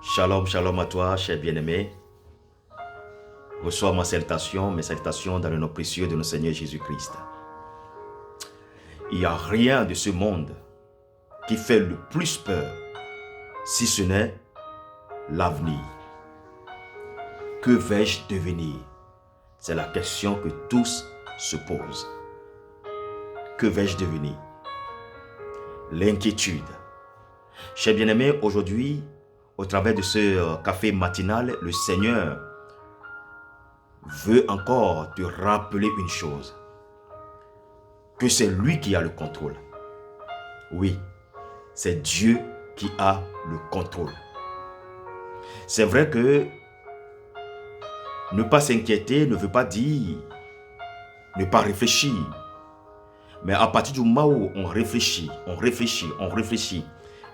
Shalom, shalom à toi, cher bien-aimé. Reçois mes salutations dans le nom précieux de notre Seigneur Jésus-Christ. Il n'y a rien de ce monde qui fait le plus peur, si ce n'est l'avenir. Que vais-je devenir? C'est la question que tous se posent. Que vais-je devenir? L'inquiétude. Cher bien-aimé, aujourd'hui, au travers de ce café matinal, le Seigneur veut encore te rappeler une chose. Que c'est lui qui a le contrôle. Oui, c'est Dieu qui a le contrôle. C'est vrai que ne pas s'inquiéter ne veut pas dire ne pas réfléchir. Mais à partir du moment où on réfléchit,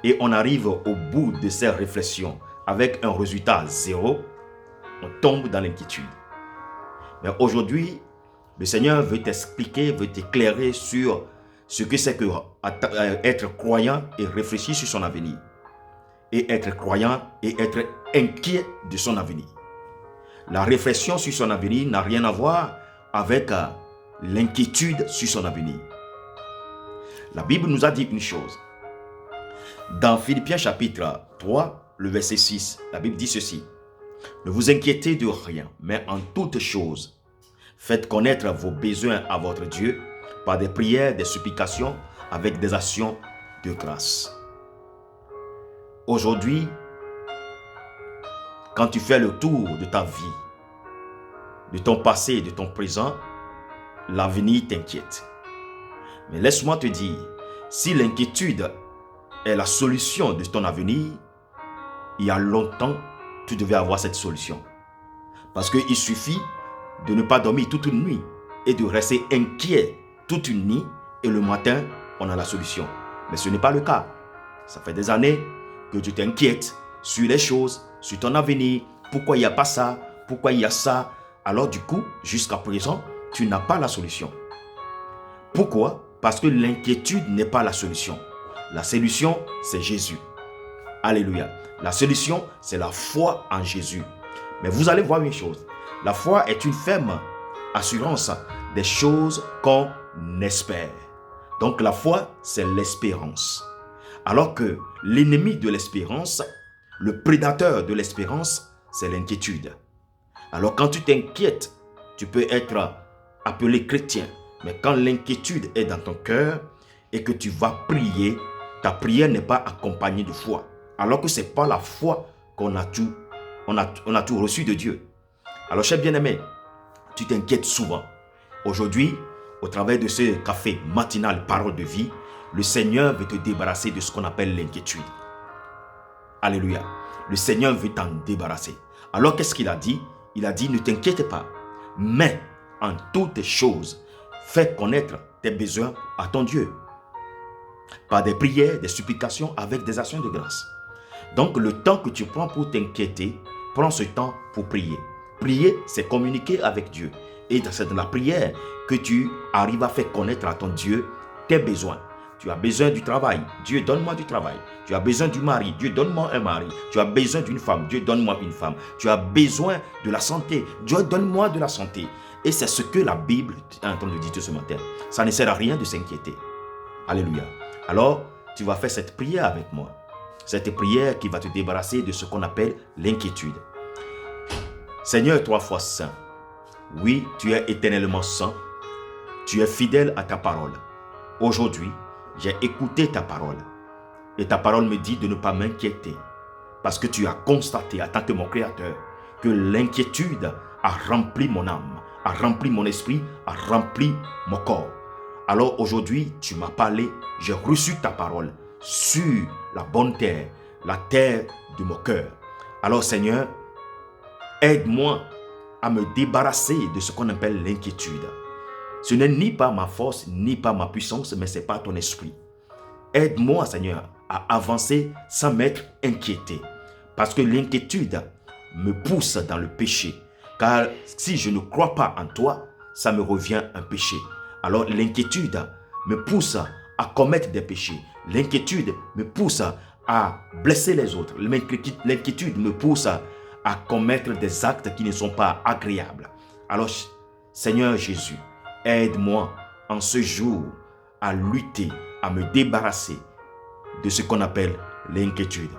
et on arrive au bout de ces réflexions avec un résultat zéro, on tombe dans l'inquiétude. Mais aujourd'hui, le Seigneur veut t'expliquer, veut t'éclairer sur ce que c'est que être croyant et réfléchir sur son avenir. Et être croyant et être inquiet de son avenir. La réflexion sur son avenir n'a rien à voir avec l'inquiétude sur son avenir. La Bible nous a dit une chose. Dans Philippiens chapitre 3, le verset 6, la Bible dit ceci. Ne vous inquiétez de rien, mais en toute chose, faites connaître vos besoins à votre Dieu par des prières, des supplications, avec des actions de grâce. Aujourd'hui, quand tu fais le tour de ta vie, de ton passé, de ton présent, l'avenir t'inquiète. Mais laisse-moi te dire, si l'inquiétude est la solution de ton avenir, il y a longtemps, tu devais avoir cette solution. Parce qu'il suffit de ne pas dormir toute une nuit et de rester inquiet toute une nuit et le matin, on a la solution. Mais ce n'est pas le cas. Ça fait des années que tu t'inquiètes sur les choses, sur ton avenir, pourquoi il n'y a pas ça, pourquoi il y a ça. Alors du coup, jusqu'à présent, tu n'as pas la solution. Pourquoi? Parce que l'inquiétude n'est pas la solution. La solution, c'est Jésus. Alléluia. La solution, c'est la foi en Jésus. Mais vous allez voir une chose. La foi est une ferme assurance des choses qu'on espère. Donc la foi, c'est l'espérance. Alors que l'ennemi de l'espérance, le prédateur de l'espérance, c'est l'inquiétude. Alors quand tu t'inquiètes, tu peux être appelé chrétien. Mais quand l'inquiétude est dans ton cœur et que tu vas prier, ta prière n'est pas accompagnée de foi. Alors que ce n'est pas la foi qu'on a tout reçu de Dieu. Alors, cher bien-aimé, tu t'inquiètes souvent. Aujourd'hui, au travers de ce café matinal Parole de vie, le Seigneur veut te débarrasser de ce qu'on appelle l'inquiétude. Alléluia. Le Seigneur veut t'en débarrasser. Alors, qu'est-ce qu'il a dit? Il a dit, ne t'inquiète pas, mais en toutes choses, fais connaître tes besoins à ton Dieu. Par des prières, des supplications, avec des actions de grâce. Donc, le temps que tu prends pour t'inquiéter, prends ce temps pour prier. Prier, c'est communiquer avec Dieu. Et c'est dans la prière que tu arrives à faire connaître à ton Dieu tes besoins. Tu as besoin du travail. Dieu, donne-moi du travail. Tu as besoin du mari. Dieu, donne-moi un mari. Tu as besoin d'une femme. Dieu, donne-moi une femme. Tu as besoin de la santé. Dieu, donne-moi de la santé. Et c'est ce que la Bible est en train de dire ce matin. Ça ne sert à rien de s'inquiéter. Alléluia. Alors, tu vas faire cette prière avec moi. Cette prière qui va te débarrasser de ce qu'on appelle l'inquiétude. Seigneur, 3 fois saint. Oui, tu es éternellement saint. Tu es fidèle à ta parole. Aujourd'hui, j'ai écouté ta parole. Et ta parole me dit de ne pas m'inquiéter. Parce que tu as constaté, en tant que mon créateur, que l'inquiétude a rempli mon âme, a rempli mon esprit, a rempli mon corps. Alors aujourd'hui, tu m'as parlé, j'ai reçu ta parole sur la bonne terre, la terre de mon cœur. Alors Seigneur, aide-moi à me débarrasser de ce qu'on appelle l'inquiétude. Ce n'est ni par ma force, ni par ma puissance, mais c'est par ton esprit. Aide-moi, Seigneur, à avancer sans m'être inquiété. Parce que l'inquiétude me pousse dans le péché. Car si je ne crois pas en toi, ça me revient un péché. Alors l'inquiétude me pousse à commettre des péchés. L'inquiétude me pousse à blesser les autres. L'inquiétude me pousse à commettre des actes qui ne sont pas agréables. Alors, Seigneur Jésus, aide-moi en ce jour à lutter, à me débarrasser de ce qu'on appelle l'inquiétude.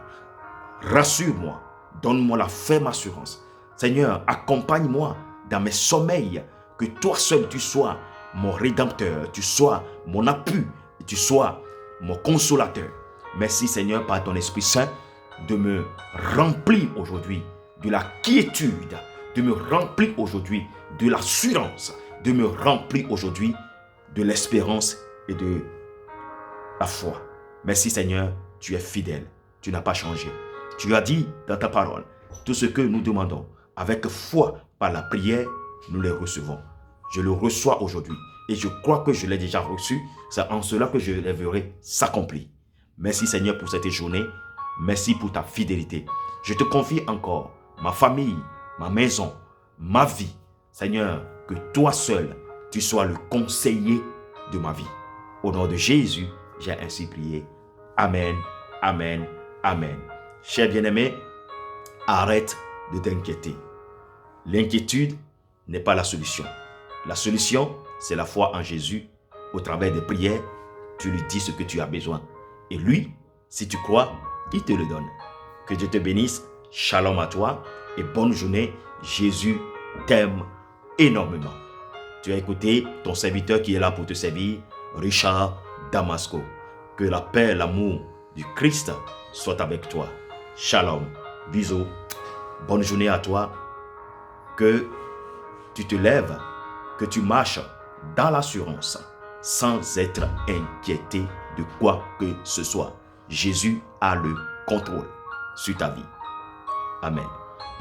Rassure-moi, donne-moi la ferme assurance. Seigneur, accompagne-moi dans mes sommeils, que toi seul tu sois mon rédempteur, tu sois mon appui, tu sois mon consolateur. Merci Seigneur par ton Esprit Saint de me remplir aujourd'hui de la quiétude, de me remplir aujourd'hui de l'assurance, de me remplir aujourd'hui de l'espérance et de la foi. Merci Seigneur, tu es fidèle, tu n'as pas changé. Tu as dit dans ta parole, tout ce que nous demandons avec foi par la prière, nous les recevons. Je le reçois aujourd'hui et je crois que je l'ai déjà reçu. C'est en cela que je les verrai s'accomplir. Merci Seigneur pour cette journée. Merci pour ta fidélité. Je te confie encore ma famille, ma maison, ma vie. Seigneur, que toi seul, tu sois le conseiller de ma vie. Au nom de Jésus, j'ai ainsi prié. Amen, amen, amen. Cher bien-aimé, arrête de t'inquiéter. L'inquiétude n'est pas la solution. La solution, c'est la foi en Jésus. Au travers des prières, tu lui dis ce que tu as besoin. Et lui, si tu crois, il te le donne. Que Dieu te bénisse. Shalom à toi et bonne journée. Jésus t'aime énormément. Tu as écouté ton serviteur qui est là pour te servir, Richard Damasco. Que la paix et l'amour du Christ soient avec toi. Shalom. Bisous. Bonne journée à toi. Que tu te lèves, que tu marches dans l'assurance sans être inquiété de quoi que ce soit. Jésus a le contrôle sur ta vie. Amen.